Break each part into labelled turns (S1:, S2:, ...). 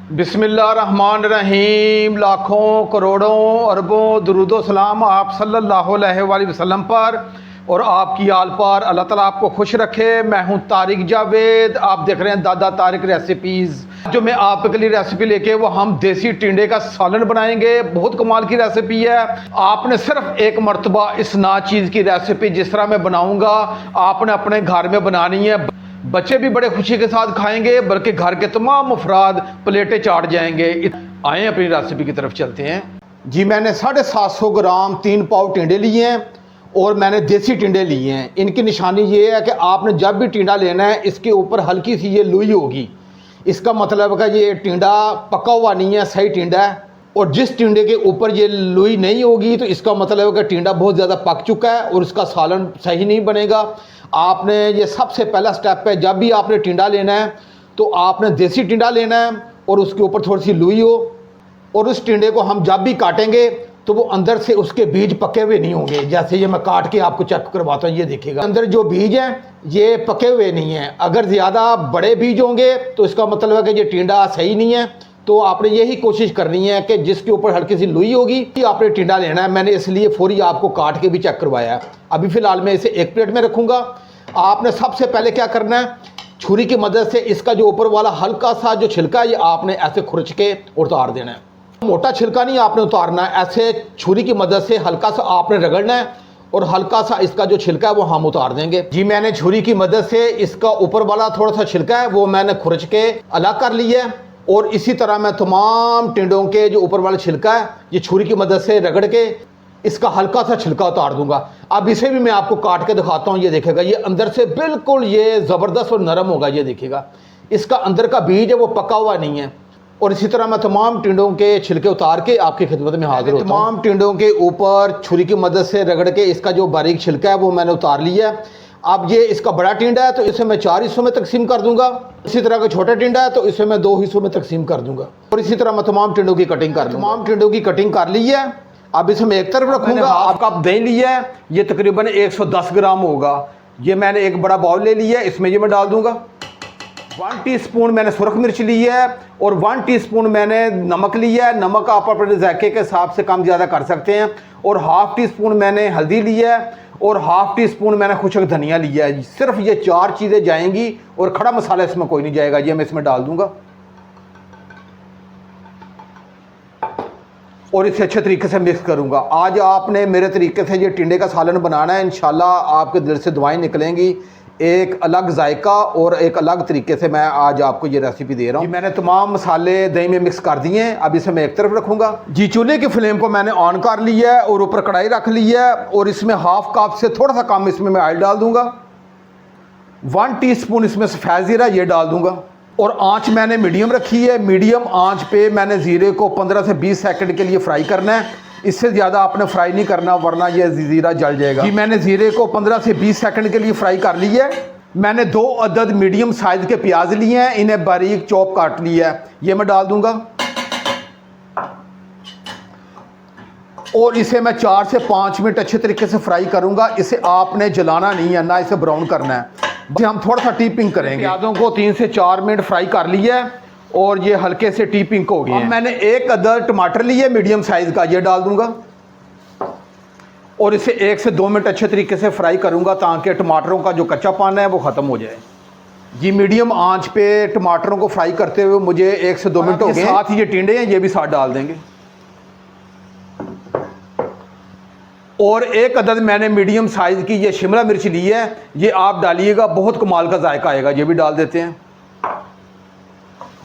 S1: बिस्मिल्लाहिर्रहमानिर्रहीम। लाखों करोड़ों अरबों दुरूदो सलाम आप सल्लल्लाहु अलैहि वसल्लम पर और आपकी आल पर। अल्लाह ताला आपको खुश रखे। मैं हूं तारिक जावेद, आप देख रहे हैं दादा तारिक रेसिपीज़। जो मैं आपके लिए रेसिपी लेके वो हम देसी टिंडे का सालन बनाएंगे। बहुत कमाल की रेसिपी है। आपने सिर्फ एक मरतबा इस ना चीज़ की रेसिपी जिस तरह मैं बनाऊंगा आपने अपने घर में बनानी है। बच्चे भी बड़े खुशी के साथ खाएंगे, बल्कि घर के तमाम अफराद प्लेटें चाट जाएंगे। आए अपनी रेसिपी की तरफ चलते हैं। जी, मैंने 750 ग्राम 3 पाव टिंडे लिए हैं और मैंने देसी टिंडे लिए हैं। इनकी निशानी ये है कि आपने जब भी टिंडा लेना है इसके ऊपर हल्की सी ये लुई होगी। इसका मतलब है कि ये टिंडा पका हुआ नहीं है, सही टिंडा है। और जिस टिंडे के ऊपर ये लुई नहीं होगी तो इसका मतलब है कि टिंडा बहुत ज़्यादा पक चुका है और इसका सालन सही नहीं बनेगा। आपने ये सबसे पहला स्टेप है, जब भी आपने टिंडा लेना है तो आपने देसी टिंडा लेना है और उसके ऊपर थोड़ी सी लुई हो। और उस टिंडे को हम जब भी काटेंगे तो वो अंदर से उसके बीज पके हुए नहीं होंगे। जैसे ये मैं काट के आपको चेक करवाता हूँ, ये देखिएगा अंदर जो बीज हैं ये पके हुए नहीं हैं। अगर ज़्यादा बड़े बीज होंगे तो इसका मतलब है कि ये टिंडा सही नहीं है। तो आपने यही कोशिश करनी है कि जिसके ऊपर हल्की सी लुई होगी कि आपने टिंडा लेना है। मैंने इसलिए फौरी आपको काट के भी चेक करवाया है। अभी फ़िलहाल मैं इसे एक प्लेट में रखूँगा। आपने सबसे पहले क्या करना है, छुरी की मदद से इसका जो ऊपर वाला हल्का सा जो छिलका है ये आपने ऐसे खुरच के उतार देना है। मोटा छिलका नहीं आपने उतारना है, ऐसे छुरी की मदद से हल्का सा आपने रगड़ना है और हल्का सा इसका जो छिलका है वो हम उतार देंगे। जी, मैंने छुरी की मदद से इसका ऊपर वाला थोड़ा सा छिलका है वो मैंने खुरच के अलग कर लिया है। और इसी तरह मैं तमाम टिंडों के जो ऊपर वाला छिलका है ये छुरी की मदद से रगड़ के इसका हल्का सा छिलका उतार दूंगा। अब इसे भी मैं आपको काट के दिखाता हूँ। ये देखिएगा ये अंदर से बिल्कुल ये ज़बरदस्त और नरम होगा। ये देखिएगा इसका अंदर का बीज है वो पका हुआ नहीं है। और इसी तरह मैं तमाम टिंडों के छिलके उतार के आपकी खिदमत में हाजिर होता हूँ। तमाम टिंडों के ऊपर छुरी की मदद से रगड़ के इसका जो बारीक छिलका है वो मैंने उतार लिया है। अब ये इसका बड़ा टिंडा है तो इसे मैं 4 हिस्सों में तकसीम कर दूंगा। इसी तरह का छोटा टिंडा है तो इसे मैं 2 हिस्सों में तकसीम कर दूंगा। और इसी तरह मैं तमाम टिंडों की कटिंग कर लूँगा। तमाम टिंडों की कटिंग कर ली है। अब इसे मैं एक तरफ रखूँगा। हाफ कप दही लिया है, ये तकरीबन 110 ग्राम होगा। ये मैंने एक बड़ा बाउल ले लिया है, इसमें ये मैं डाल दूँगा। 1 टीस्पून मैंने सुरख मिर्च ली है और 1 टीस्पून मैंने नमक लिया है। नमक आप अपने जायके के हिसाब से कम ज़्यादा कर सकते हैं। और हाफ़ टी स्पून मैंने हल्दी लिया है और हाफ़ टी स्पून मैंने खुशक धनिया लिया है। सिर्फ ये 4 चीज़ें जाएंगी और खड़ा मसाला इसमें कोई नहीं जाएगा। ये मैं इसमें डाल दूँगा और इसे अच्छे तरीके से मिक्स करूँगा। आज आपने मेरे तरीके से ये टिंडे का सालन बनाना है। इंशाल्लाह आपके दिल से दुआएं निकलेंगी। एक अलग जायका और एक अलग तरीके से मैं आज आपको ये रेसिपी दे रहा हूँ। मैंने तमाम मसाले दही में मिक्स कर दिए हैं। अब इसे मैं एक तरफ रखूँगा। जी, चूल्हे की फ्लेम को मैंने ऑन कर लिया है और ऊपर कढ़ाई रख ली है और इसमें हाफ कप से थोड़ा सा कम इसमें मैं ऑयल डाल दूँगा। 1 टीस्पून इसमें सफ़ेद ज़ीरा ये डाल दूँगा और आंच मैंने मीडियम रखी है। मीडियम आंच पे मैंने ज़ीरे को 15 से 20 सेकंड के लिए फ्राई करना है। इससे ज़्यादा आपने फ्राई नहीं करना वरना ये ज़ीरा जल जाएगा। जी, मैंने ज़ीरे को 15 से 20 सेकंड के लिए फ्राई कर लिया है। मैंने 2 अदद मीडियम साइज़ के प्याज लिए हैं, इन्हें बारीक चॉप काट लिया है। ये मैं डाल दूंगा और इसे मैं 4 से 5 मिनट अच्छे तरीके से फ्राई करूंगा। इसे आपने जलाना नहीं है, ना इसे ब्राउन करना है। जी, हम थोड़ा सा टी पिंक करेंगे। प्याजों को 3 से 4 मिनट फ्राई कर लिया है और ये हल्के से टी पिंक हो गए। मैंने 1 अदद टमाटर लिए मीडियम साइज़ का, ये डाल दूंगा और इसे 1 से 2 मिनट अच्छे तरीके से फ्राई करूंगा ताकि टमाटरों का जो कच्चापन है वो ख़त्म हो जाए। जी, मीडियम आंच पे टमाटरों को फ्राई करते हुए मुझे 1 से 2 मिनट हो गए। साथ ही ये टिंडे हैं ये भी साथ डाल देंगे और 1 अदद मैंने मीडियम साइज़ की ये शिमला मिर्च ली है, ये आप डालिएगा, बहुत कमाल का जायका आएगा। ये भी डाल देते हैं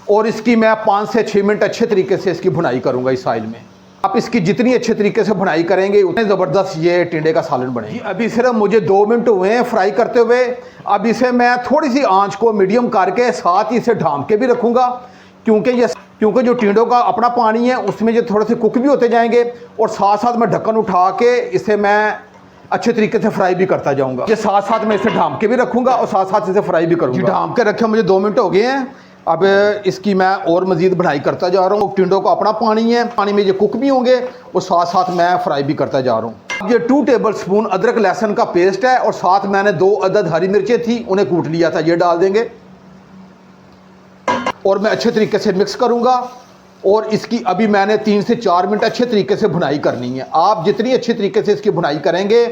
S1: और इसकी मैं 5 से 6 मिनट अच्छे तरीके से इसकी भुनाई करूंगा इस साइड में। आप इसकी जितनी अच्छे तरीके से भुनाई करेंगे उतने ज़बरदस्त ये टिंडे का सालन बनेगा। अभी सिर्फ मुझे 2 मिनट हुए हैं फ्राई करते हुए। अब इसे मैं थोड़ी सी आंच को मीडियम करके साथ ही इसे ढांप के भी रखूँगा क्योंकि जो टिंडों का अपना पानी है उसमें जो थोड़े से कुक भी होते जाएंगे और साथ साथ मैं ढक्कन उठा के इसे मैं अच्छे तरीके से फ्राई भी करता जाऊँगा। ये साथ साथ मैं इसे ढांप के भी रखूँगा और साथ साथ इसे फ्राई भी करूँगा। ढांप के रखे मुझे 2 मिनट हो गए हैं। अब इसकी मैं और मज़ीद बढ़ाई करता जा रहा हूँ। टिंडों का अपना पानी है, पानी में ये कुक भी होंगे और साथ साथ मैं फ्राई भी करता जा रहा हूँ। अब ये 2 टेबल स्पून अदरक लहसुन का पेस्ट है और साथ मैंने 2 अदद हरी मिर्चें थी उन्हें कूट लिया था, ये डाल देंगे और मैं अच्छे तरीके से मिक्स करूँगा। और इसकी अभी मैंने 3 से 4 मिनट अच्छे तरीके से भुनाई करनी है। आप जितनी अच्छे तरीके से इसकी भुनाई करेंगे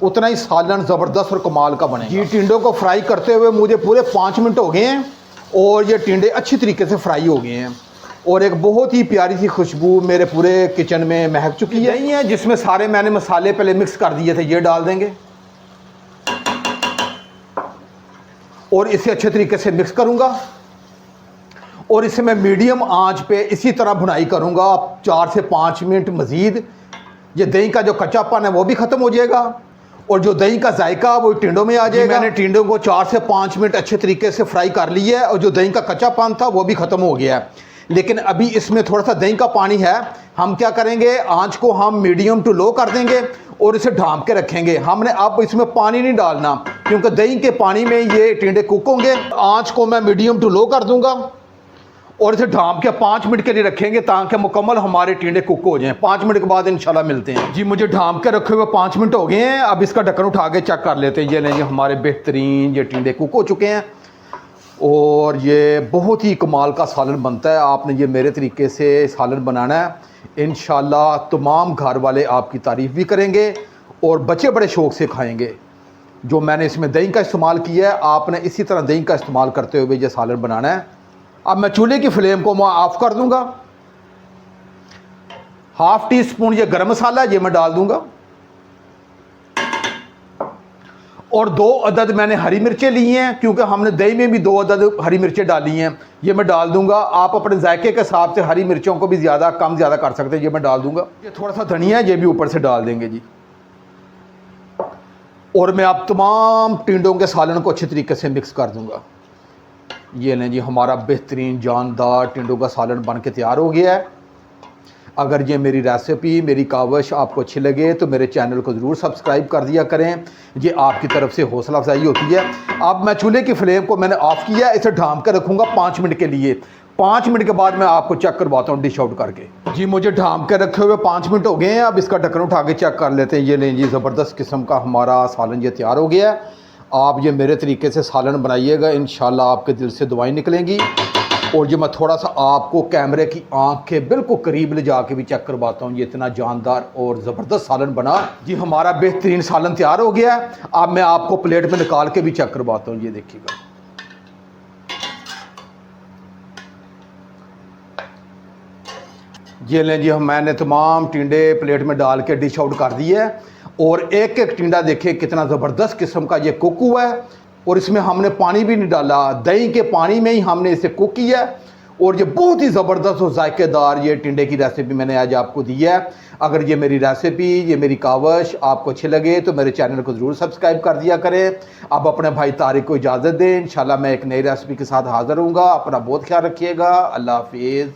S1: उतना ही सालन ज़बरदस्त और कमाल का बनेगा। ये टिंडों को फ्राई करते हुए मुझे पूरे 5 मिनट हो गए हैं और ये टिंडे अच्छी तरीके से फ्राई हो गए हैं और एक बहुत ही प्यारी सी खुशबू मेरे पूरे किचन में महक चुकी है। यही है जिसमें सारे मैंने मसाले पहले मिक्स कर दिए थे, ये डाल देंगे और इसे अच्छे तरीके से मिक्स करूँगा और इसे मैं मीडियम आंच पे इसी तरह भुनाई करूँगा 4 से 5 मिनट मज़ीद। ये दही का जो कच्चापन है वो भी ख़त्म हो जाएगा और जो दही का जायका वो टिंडों में आ जाएगा। मैंने टिंडों को 4 से 5 मिनट अच्छे तरीके से फ्राई कर लिया है और जो दही का कच्चापन था वो भी ख़त्म हो गया है। लेकिन अभी इसमें थोड़ा सा दही का पानी है। हम क्या करेंगे, आंच को हम मीडियम टू लो कर देंगे और इसे ढाँप के रखेंगे। हमने अब इसमें पानी नहीं डालना क्योंकि दही के पानी में ये टिंडे कुक होंगे। आंच को मैं मीडियम टू लो कर दूंगा और इसे ढाँप के 5 मिनट के लिए रखेंगे ताकि मुकम्मल हमारे टिंडे कुक हो जाएं। 5 मिनट के बाद इंशाल्लाह मिलते हैं। जी मुझे ढाँप के रखे हुए 5 मिनट हो गए हैं। अब इसका ढक्कन उठा के चेक कर लेते हैं। ये नहीं, हमारे बेहतरीन ये टिंडे कुक हो चुके हैं और ये बहुत ही कमाल का सालन बनता है। आपने ये मेरे तरीके से सालन बनाना है, इंशाल्लाह तमाम घर वाले आपकी तारीफ़ भी करेंगे और बच्चे बड़े शौक़ से खाएँगे। जो मैंने इसमें दही का इस्तेमाल किया है, आपने इसी तरह दही का इस्तेमाल करते हुए ये सालन बनाना है। अब मैं चूल्हे की फ्लेम को मैं ऑफ़ कर दूंगा। ½ टी स्पून ये गरम मसाला ये मैं डाल दूंगा और 2 अदद मैंने हरी मिर्चें ली हैं क्योंकि हमने दही में भी 2 अदद हरी मिर्चें डाली हैं। ये मैं डाल दूंगा। आप अपने जायके के हिसाब से हरी मिर्चों को भी ज़्यादा कम ज़्यादा कर सकते हैं। ये मैं डाल दूंगा। ये थोड़ा सा धनिया ये भी ऊपर से डाल देंगे जी। और मैं अब तमाम टिंडों के सालन को अच्छे तरीके से मिक्स कर दूंगा। ये लें जी, हमारा बेहतरीन जानदार टिंडों का सालन बन के तैयार हो गया है। अगर ये मेरी रेसिपी, मेरी कावश आपको अच्छी लगे तो मेरे चैनल को ज़रूर सब्सक्राइब कर दिया करें। ये आपकी तरफ से हौसला अफजाई होती है। अब मैं चूल्हे की फ्लेम को मैंने ऑफ़ किया, इसे ढाँप कर रखूँगा 5 मिनट के लिए। 5 मिनट के बाद मैं आपको चेक करवाता हूँ डिश आउट करके। जी मुझे ढाँप के रखे हुए 5 मिनट हो गए हैं। अब इसका ढक्कन उठा के चेक कर लेते हैं। ये लें जी, ज़बरदस्त किस्म का हमारा सालन ये तैयार हो गया है। आप ये मेरे तरीके से सालन बनाइएगा, इंशाल्लाह आपके दिल से दुआएं निकलेंगी। और जो मैं थोड़ा सा आपको कैमरे की आंख के बिल्कुल करीब ले जाके भी चेक करवाता हूँ। ये इतना जानदार और ज़बरदस्त सालन बना जी। हमारा बेहतरीन सालन तैयार हो गया है। अब मैं आपको प्लेट में निकाल के भी चेक करवाता हूँ। ये देखिएगा, ये लें जी, मैंने तमाम टिंडे प्लेट में डाल के डिश आउट कर दिए है और एक एक टिंडा देखिए कितना ज़बरदस्त किस्म का ये कुक हुआ है और इसमें हमने पानी भी नहीं डाला, दही के पानी में ही हमने इसे कुक किया है और ये बहुत ही ज़बरदस्त और जायकेदार ये टिंडे की रेसिपी मैंने आज आपको दी है। अगर ये मेरी रेसिपी, ये मेरी कावश आपको अच्छी लगे तो मेरे चैनल को ज़रूर सब्सक्राइब कर दिया करें। अब अपने भाई तारिक को इजाज़त दें। इंशाल्लाह मैं एक नई रेसिपी के साथ हाज़िर हूँगा। अपना बहुत ख्याल रखिएगा। अल्लाह हाफिज़।